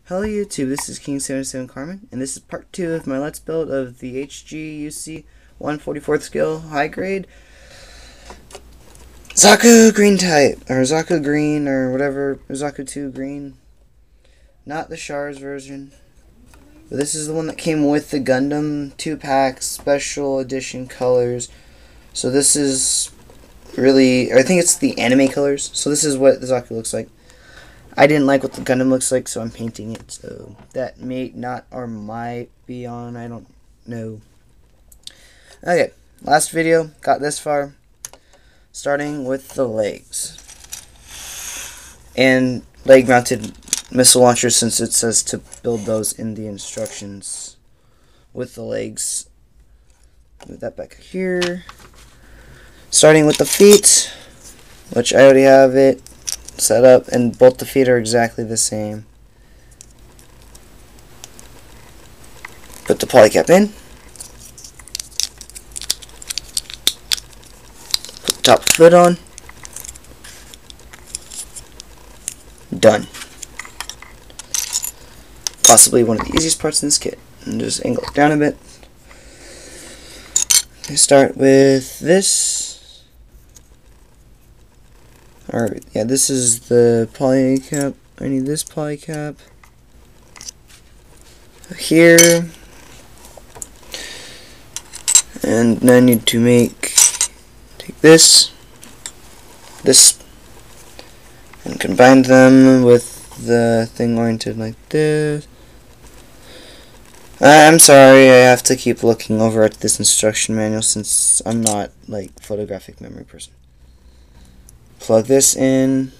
Hello YouTube, this is King77 Carmen, and this is part 2 of my Let's Build of the HGUC 144th skill high grade Zaku green type, or Zaku green, or whatever, Zaku II green. Not the Shards version, but this is the one that came with the Gundam 2-pack special edition colors. So this is really, I think it's the anime colors, so this is what the Zaku looks like. I didn't like what the Gundam looks like, so I'm painting it. So that may not or might be on. I don't know. Okay, last video. Got this far. Starting with the legs. And leg-mounted missile launchers, since it says to build those in the instructions. With the legs. Move that back here. Starting with the feet, which I already have it set up, and both the feet are exactly the same. Put the polycap in. Put the top foot on. Done. Possibly one of the easiest parts in this kit. And just angle it down a bit. I start with this. Alright, yeah, this is the polycap. I need this polycap here. And I need to take this, and combine them with the thing oriented like this. I'm sorry, I have to keep looking over at this instruction manual since I'm not, like, photographic memory person. Plug this in.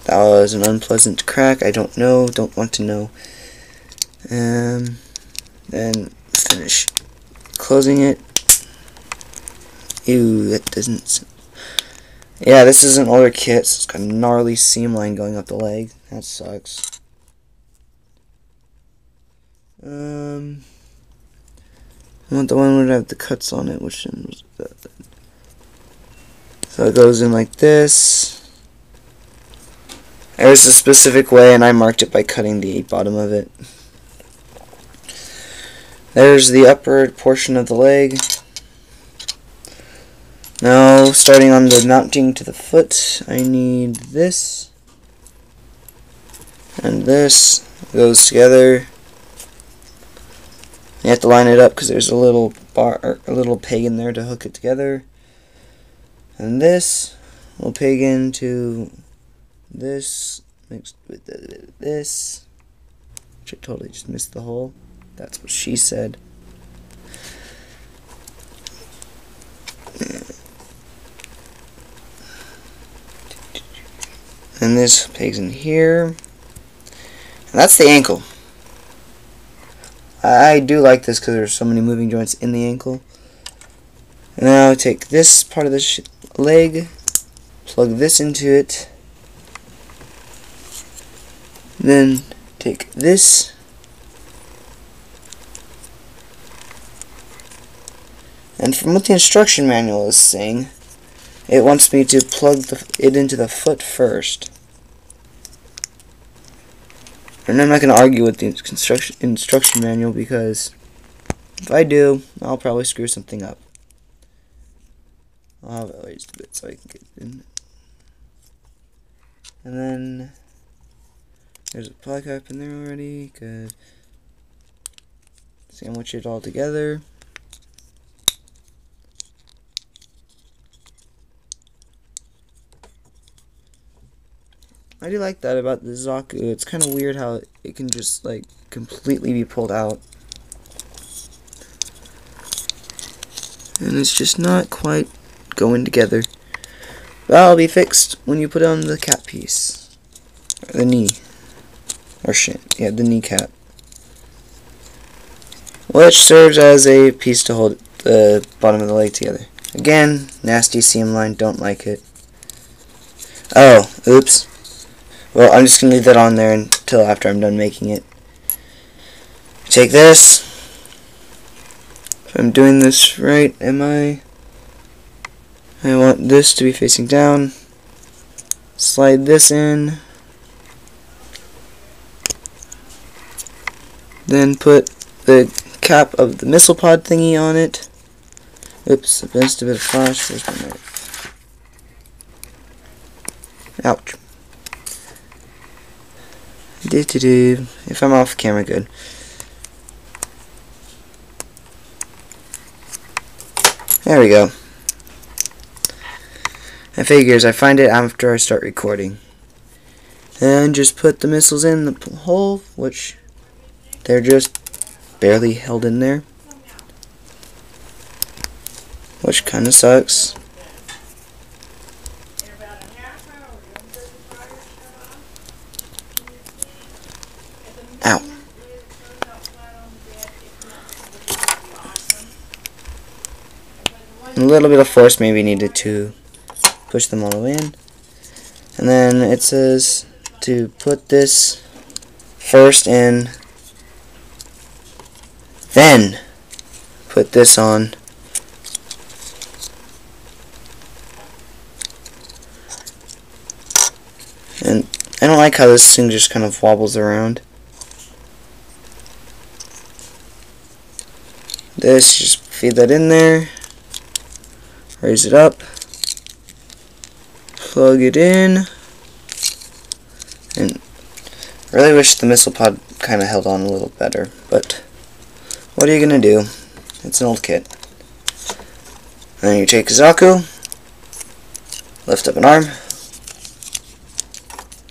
That was an unpleasant crack. I don't know. Don't want to know. Then finish closing it. Ew, that doesn't. Yeah, this is an older kit, so it's got a gnarly seam line going up the leg. That sucks. I want the one that would have the cuts on it. Which one was that? So it goes in like this. There's a specific way, and I marked it by cutting the bottom of it. There's the upper portion of the leg. Now, starting on the mounting to the foot, I need this. And this goes together. You have to line it up because there's a little bar, or a little peg in there to hook it together. And this will peg into this mixed with this, which I totally just missed the hole. That's what she said. And this pegs in here. And that's the ankle. I do like this because there's so many moving joints in the ankle. And now take this part of the leg, plug this into it, then take this, and from what the instruction manual is saying, it wants me to plug it into the foot first. And I'm not going to argue with the instruction manual, because if I do, I'll probably screw something up. I'll have it raised a bit so I can get it in. And then there's a polycap in there already. Good. Sandwich it all together. I do like that about the Zaku. It's kind of weird how it can just, like, completely be pulled out. And it's just not quite going together. That'll be fixed when you put on the cap piece. Or the knee. Or shit. Yeah, the kneecap. Which serves as a piece to hold the bottom of the leg together. Again, nasty seam line. Don't like it. Oh, oops. Well, I'm just going to leave that on there until after I'm done making it. Take this. If I'm doing this right, am I? I want this to be facing down. Slide this in. Then put the cap of the missile pod thingy on it. Oops, I missed a bit of flash. Where's my knife? Ouch. If I'm off camera, good. There we go. I figures I find it after I start recording. And just put the missiles in the hole, which they're just barely held in there, which kind of sucks. Ow. A little bit of force maybe needed to push them all the way in. And then it says to put this first in, then put this on. And I don't like how this thing just kind of wobbles around. This, just feed that in there, raise it up, plug it in, and I really wish the missile pod kind of held on a little better, but what are you gonna do? It's an old kit. And then you take Zaku, lift up an arm,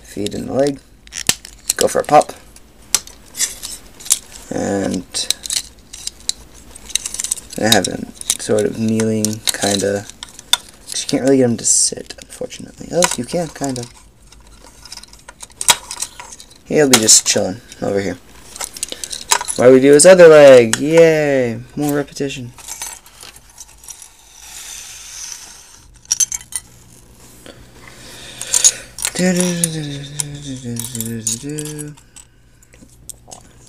feed in the leg, go for a pop, and I have him sort of kneeling, kinda. You can't really get him to sit, unfortunately. Oh, you can, kinda. He'll be just chilling over here. While we do his other leg. Yay! More repetition.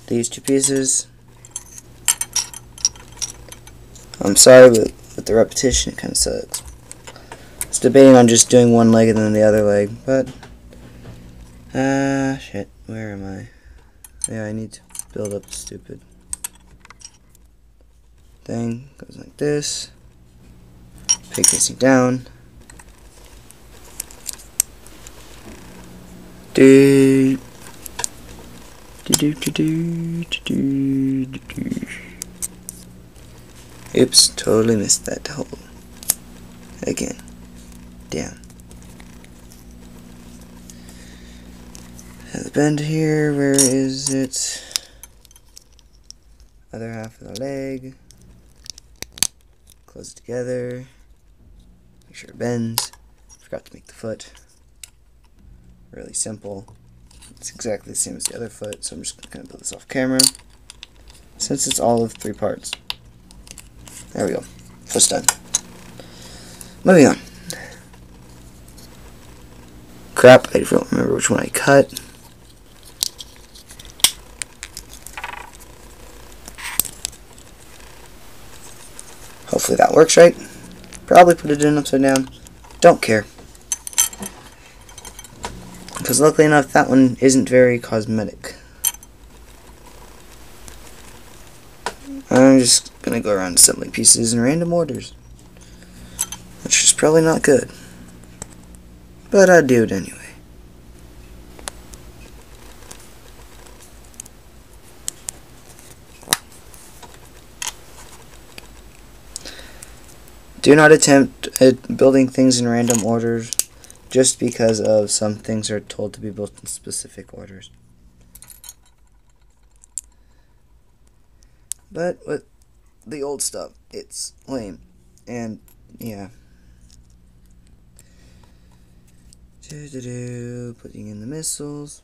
These two pieces. I'm sorry, but with the repetition, it kind of sucks. I was debating on just doing one leg and then the other leg, but shit. Where am I? Yeah, I need to build up the stupid thing. Goes like this. Pig facing down. Do. Oops, totally missed that hole. Again. Down. Have the bend here, where is it? Other half of the leg. Close it together. Make sure it bends. Forgot to make the foot. Really simple. It's exactly the same as the other foot, so I'm just going to build this off camera. Since it's all of 3 parts. There we go. Foot's done. Moving on. Crap, I don't remember which one I cut. Hopefully that works right. Probably put it in upside down. Don't care. Because luckily enough, that one isn't very cosmetic. I'm just going to go around assembling pieces in random orders. Which is probably not good. But I do it anyway. Do not attempt at building things in random orders just because of some things are told to be built in specific orders. But with the old stuff, it's lame. And yeah. Putting in the missiles.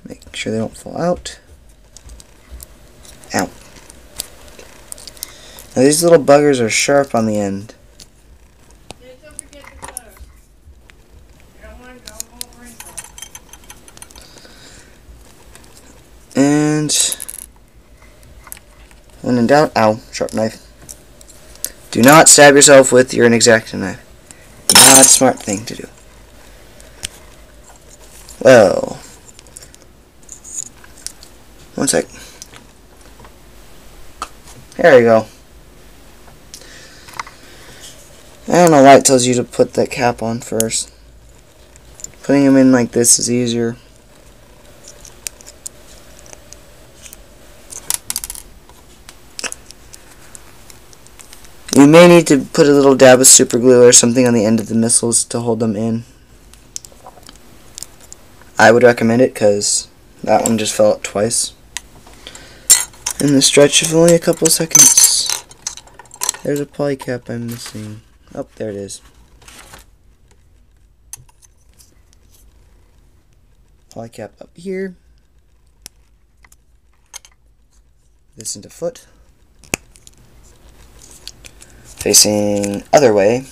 Make sure they don't fall out. Ow. Now these little buggers are sharp on the end. Don't forget the clothes. You don't want to go over And when in doubt, ow, sharp knife. Do not stab yourself with your X-Acto knife. Not a smart thing to do. Well, One sec. There you go. I don't know why it tells you to put that cap on first. Putting them in like this is easier. You may need to put a little dab of super glue or something on the end of the missiles to hold them in. I would recommend it because that one just fell out twice in the stretch of only a couple seconds. There's a poly cap I'm missing. Oh, there it is. Poly cap up here. This into foot. Facing other way,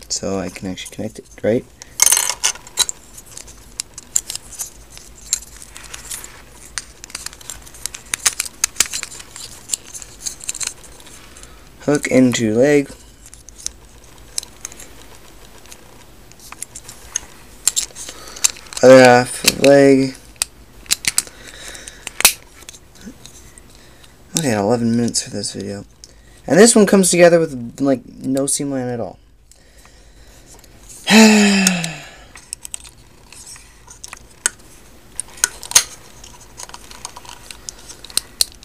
so I can actually connect it right. Hook into leg. Other half of leg. I only had 11 minutes for this video. And this one comes together with like no seam line at all.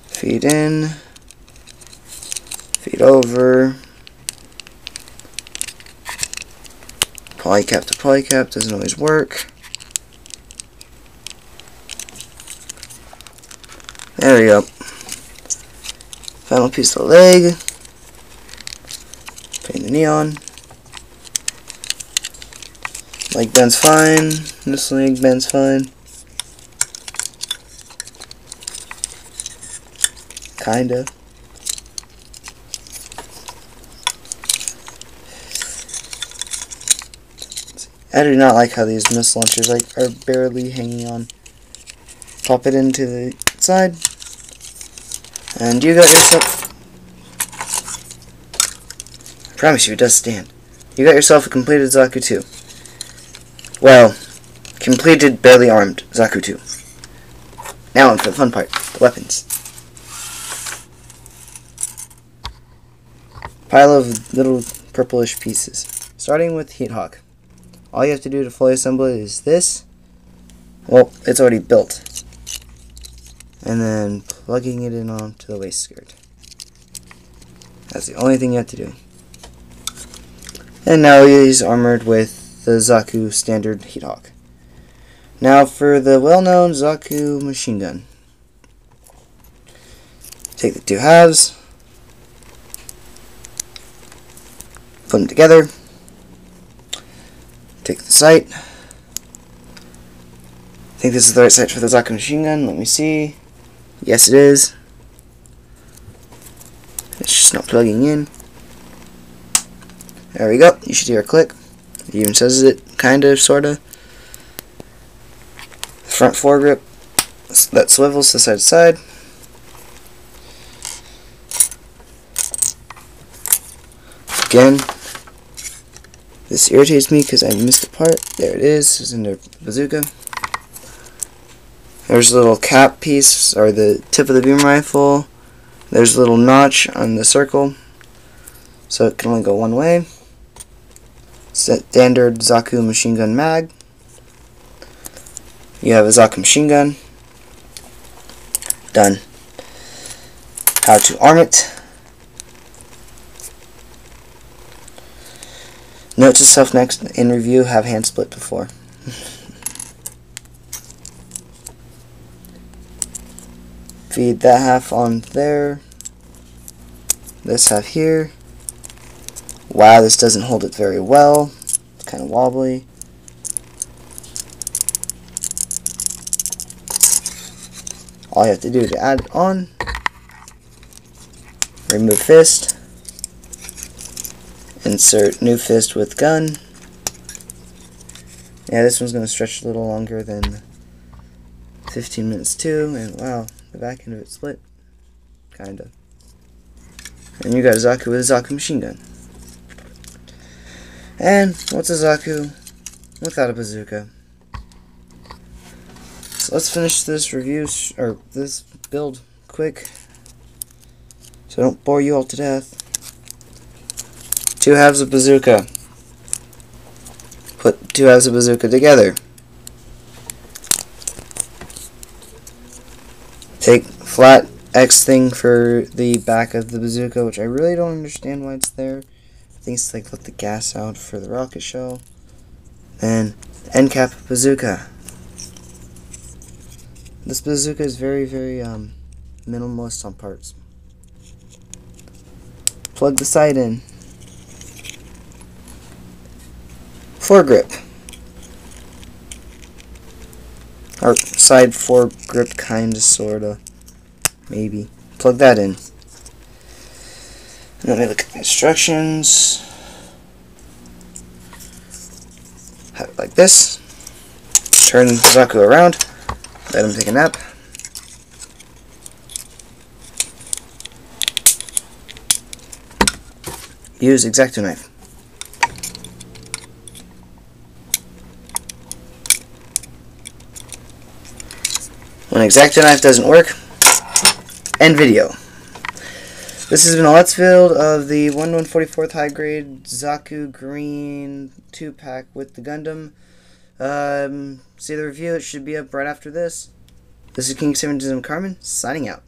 Feed in. Feed over. Polycap to polycap doesn't always work. There we go. Final piece of the leg. Putting the knee on. Leg bend's fine. This leg bend's fine. Kinda. I do not like how these missile launchers are barely hanging on. Pop it into the side. And you got yourself... I promise you, it does stand. You got yourself a completed Zaku II. Well, completed, barely armed Zaku II. Now on for the fun part, the weapons. Pile of little purplish pieces. Starting with Heat Hawk. All you have to do to fully assemble it is this. Well, it's already built. And then plugging it in onto the waist skirt. That's the only thing you have to do. And now he's armored with the Zaku standard Heat Hawk. Now for the well-known Zaku machine gun. Take the two halves. Put them together. Take the sight. I think this is the right sight for the Zaku machine gun. Let me see. Yes, it is. It's just not plugging in. There we go. You should hear a click. It even says it, kinda, sorta. Front foregrip that swivels to side to side. Again, this irritates me because I missed a part. There it is. It's in the bazooka. There's a little cap piece, or the tip of the beam rifle. There's a little notch on the circle, so it can only go one way. Standard Zaku machine gun mag. You have a Zaku machine gun. Done. How to arm it. Note to self next in review, have hand split before. Feed that half on there. This half here. Wow, this doesn't hold it very well. It's kind of wobbly. All you have to do to add it on, remove fist, insert new fist with gun. Yeah, this one's going to stretch a little longer than 15 minutes too, and wow, the back end of it split. Kinda. And you got a Zaku with a Zaku machine gun. And what's a Zaku without a bazooka? It's let's finish this review, or this build, quick, so I don't bore you all to death. 2 halves of bazooka. Put 2 halves of bazooka together. Take flat X thing for the back of the bazooka, which I really don't understand why it's there. I think it's like let the gas out for the rocket shell. Then end cap bazooka. This bazooka is very, very minimalist on parts. Plug the sight in. Foregrip. Or side foregrip, kinda, sorta. Maybe. Plug that in. And let me look at the instructions. Have it like this. Turn Zaku around. Let him take a nap. Use X-Acto knife. When X-Acto knife doesn't work, end video. This has been a Let's Build of the 1/144th high grade Zaku Green 2-pack with the Gundam. See the review, it should be up right after this. This is King 7 Carmen, signing out.